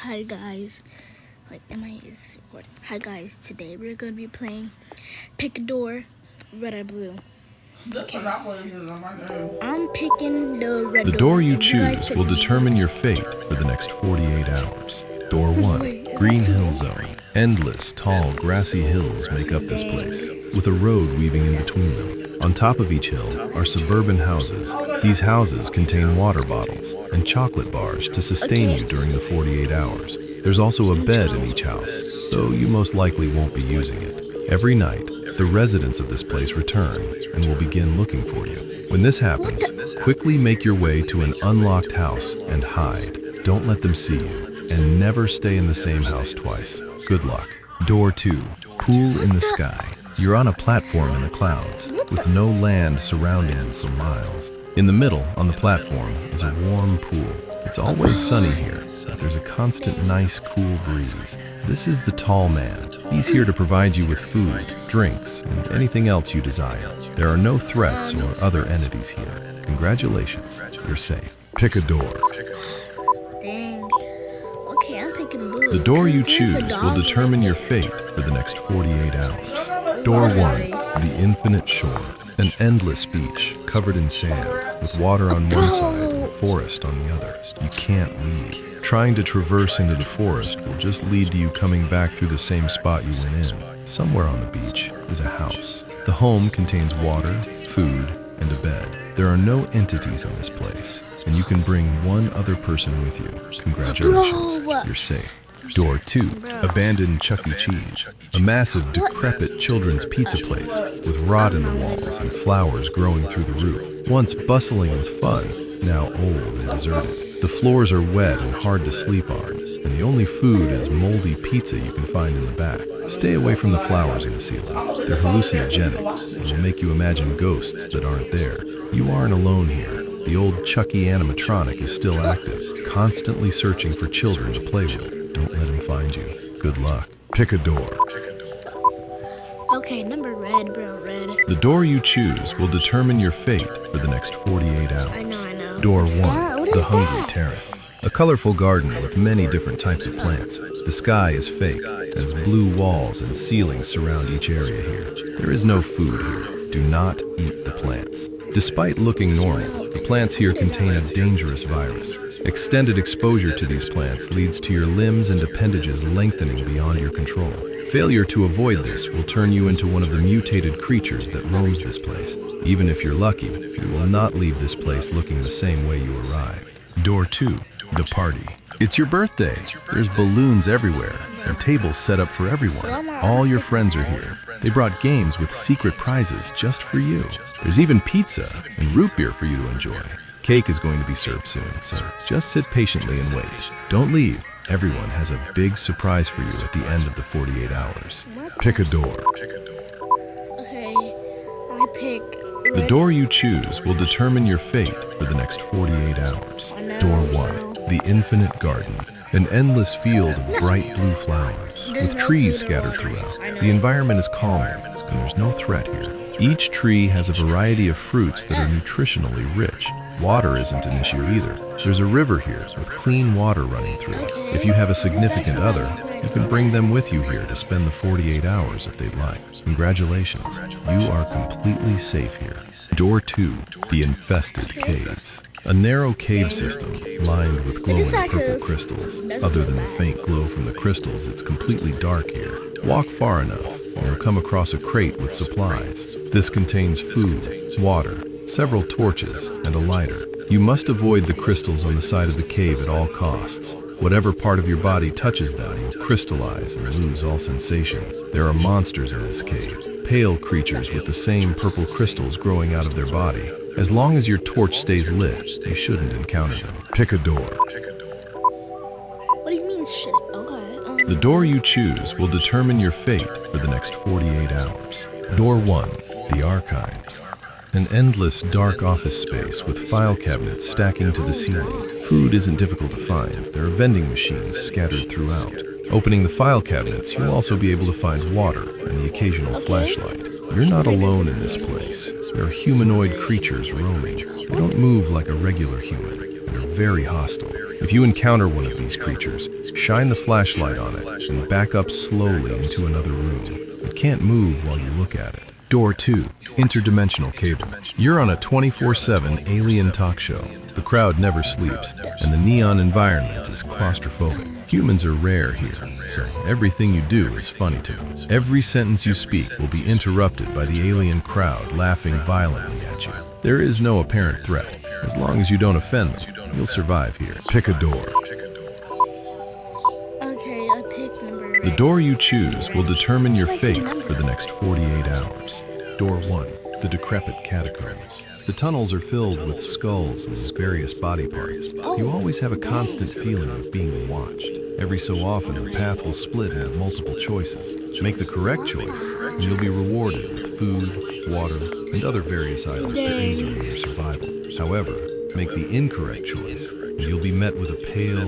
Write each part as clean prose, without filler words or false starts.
Hi guys, it's recording. Hi guys, today we're gonna be playing Pick a Door, Red or Blue. Okay. I'm picking the red The door. door you If you guys choose pick will me, determine your fate for the next 48 hours. Door 1, Wait, is Green that too Hill big? Zone. Endless, tall, grassy hills make up this place, with a road weaving in between them. On top of each hill are suburban houses. These houses contain water bottles and chocolate bars to sustain you during the 48 hours. There's also a bed in each house, though you most likely won't be using it. Every night, the residents of this place return and will begin looking for you. When this happens, quickly make your way to an unlocked house and hide. Don't let them see you, and never stay in the same house twice. Good luck. Door 2, Pool in the Sky. You're on a platform in the clouds, with no land surrounding you for miles. In the middle, on the platform, is a warm pool. It's always sunny here, but there's a constant nice cool breeze. This is the tall man. He's here to provide you with food, drinks, and anything else you desire. There are no threats or other entities here. Congratulations, you're safe. Pick a door. Dang. Okay, I'm picking blue. The door you 'cause there's a choose dog will right determine your there. fate for the next 48 hours. Door 1, the infinite shore. An endless beach covered in sand, with water on one side and forest on the other. You can't leave. Trying to traverse into the forest will just lead to you coming back through the same spot you went in. Somewhere on the beach is a house. The home contains water, food, and a bed. There are no entities in this place, and you can bring one other person with you. Congratulations, Bro. you're safe. Door 2, abandoned Chuck E. Cheese. A massive, decrepit children's pizza place with rot in the walls and flowers growing through the roof. Once bustling with fun, now old and deserted. The floors are wet and hard to sleep on, and the only food is moldy pizza you can find in the back. Stay away from the flowers in the ceiling. They're hallucinogenics and will make you imagine ghosts that aren't there. You aren't alone here. The old Chucky animatronic is still active, constantly searching for children to play with. Don't let him find you. Good luck. Pick a door. Okay, number red, bro, red. The door you choose will determine your fate for the next 48 hours. I know. Door 1, What the is Hungry that? Terrace. A colorful garden with many different types of plants. The sky is fake, as blue walls and ceilings surround each area here. There is no food here. Do not eat the plants. Despite looking normal, the plants here contain a dangerous virus. Extended exposure to these plants leads to your limbs and appendages lengthening beyond your control. Failure to avoid this will turn you into one of the mutated creatures that roams this place. Even if you're lucky, you will not leave this place looking the same way you arrived. Door 2, the party. It's your birthday. There's balloons everywhere and tables set up for everyone. All your friends are here. They brought games with secret prizes just for you. There's even pizza and root beer for you to enjoy. Cake is going to be served soon, so just sit patiently and wait. Don't leave. Everyone has a big surprise for you at the end of the 48 hours. Pick a door. Okay, I pick red. The door you choose will determine your fate for the next 48 hours. Door 1, the Infinite Garden. An endless field of bright blue flowers, with trees scattered throughout. The environment is calming, and there's no threat here. Each tree has a variety of fruits that are nutritionally rich. Water isn't an issue either. There's a river here with clean water running through it. If you have a significant other, you can bring them with you here to spend the 48 hours if they'd like. Congratulations, you are completely safe here. Door 2, the Infested Caves. A narrow cave system lined with glowing purple crystals. Other than the faint glow from the crystals, it's completely dark here. Walk far enough, and you'll come across a crate with supplies. This contains food, water, several torches, and a lighter. You must avoid the crystals on the side of the cave at all costs. Whatever part of your body touches them will crystallize and lose all sensations. There are monsters in this cave, pale creatures with the same purple crystals growing out of their body. As long as your torch stays lit, you shouldn't encounter them. Pick a door. What do you mean shit? Okay. The door you choose will determine your fate for the next 48 hours. Door 1, the Archives. An endless dark office space with file cabinets stacking to the ceiling. Food isn't difficult to find. There are vending machines scattered throughout. Opening the file cabinets, you'll also be able to find water and the occasional flashlight. You're not alone in this place. There are humanoid creatures roaming. They don't move like a regular human and are very hostile. If you encounter one of these creatures, shine the flashlight on it and back up slowly into another room. It can't move while you look at it. Door 2. Interdimensional cable. You're on a 24/7 alien talk show. The crowd never sleeps, and the neon environment is claustrophobic. Humans are rare here, so everything you do is funny to them. Every sentence you speak will be interrupted by the alien crowd laughing violently at you. There is no apparent threat. As long as you don't offend them, you'll survive here. Pick a door. Okay, I picked number. The door you choose will determine your fate for the next 48 hours. Door 1. The decrepit catacombs. The tunnels are filled with skulls and various body parts. You always have a constant feeling of being watched. Every so often, the path will split into multiple choices. Make the correct choice, and you'll be rewarded with food, water, and other various items to aid you in your survival. However, make the incorrect choice, and you'll be met with a pale,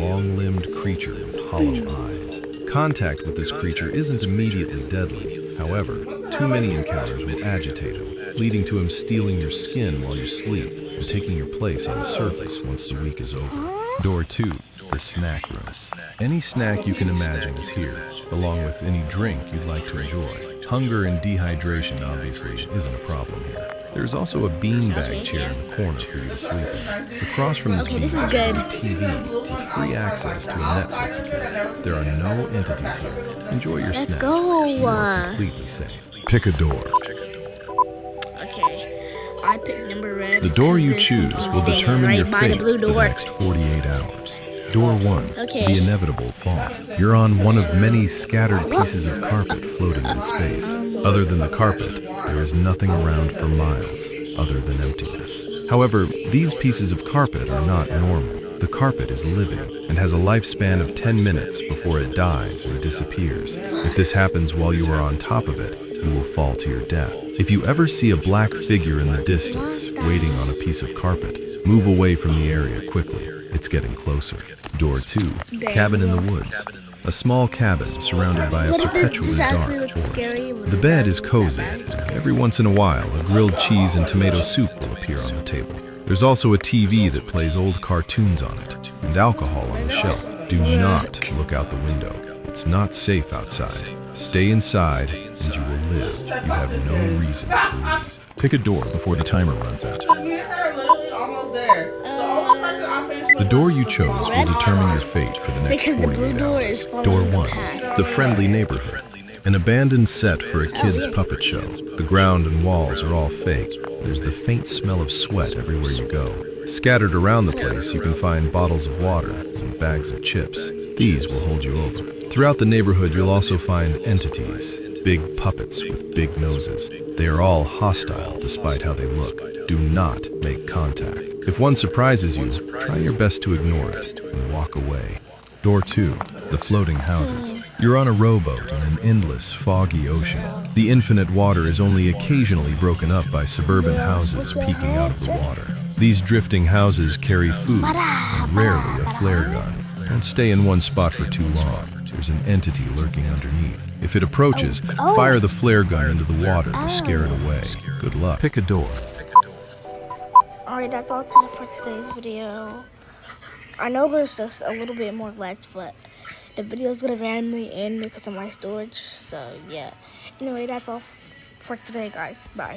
long-limbed creature with hollow eyes. Contact with this creature isn't immediately deadly. However, too many encounters will agitate him, leading to him stealing your skin while you sleep and taking your place on the surface once the week is over. Door 2. The snack room. Any snack you can imagine is here, along with any drink you'd like to enjoy. Hunger and dehydration obviously isn't a problem here. There's also a beanbag chair in the corner for you to sleep in. Across from this beanbag is a TV with free access to a Netflix account. There are no entities here. Enjoy your Let's snacks. go. You are completely safe. Pick a door. Okay, I picked number red. The door you because choose there's will something determine right your by fate the blue for the door. next 48 hours. Door 1. Okay. The inevitable fall. You're on one of many scattered pieces of carpet floating in space. Other than the carpet, there is nothing around for miles, other than emptiness. However, these pieces of carpet are not normal. The carpet is living and has a lifespan of 10 minutes before it dies and disappears. If this happens while you are on top of it, you will fall to your death. If you ever see a black figure in the distance, waiting on a piece of carpet, move away from the area quickly. It's getting closer. Door 2. Cabin in the woods. A small cabin surrounded by a What if perpetually this dark actually looks forest. scary? The bed is cozy. Every once in a while, a grilled cheese and tomato soup will appear on the table. There's also a TV that plays old cartoons on it, and alcohol on the shelf. Do not look out the window. It's not safe outside. Stay inside, and you will live. You have no reason to leave. Pick a door before the timer runs out. Me and her are literally almost there. The only person I finished The door you chose will determine your fate for the next Because the blue 48 door hours. is Door following the 1. path. The friendly neighborhood. An abandoned set for a kid's puppet show. The ground and walls are all fake. There's the faint smell of sweat everywhere you go. Scattered around the place, you can find bottles of water and bags of chips. These will hold you over. Throughout the neighborhood, you'll also find entities. Big puppets with big noses. They are all hostile despite how they look. Do not make contact. If one surprises you, try your best to ignore it and walk away. Door 2. The floating houses. You're on a rowboat in an endless, foggy ocean. The infinite water is only occasionally broken up by suburban houses peeking out of the water. These drifting houses carry food and rarely a flare gun. Don't stay in one spot for too long. There's an entity lurking underneath. If it approaches, fire the flare gun into the water to scare it away. Good luck. Pick a door. Alright, that's all for today's video. I know there's just a little bit more lags, but the video's gonna randomly end because of my storage. So yeah. Anyway, that's all for today, guys. Bye.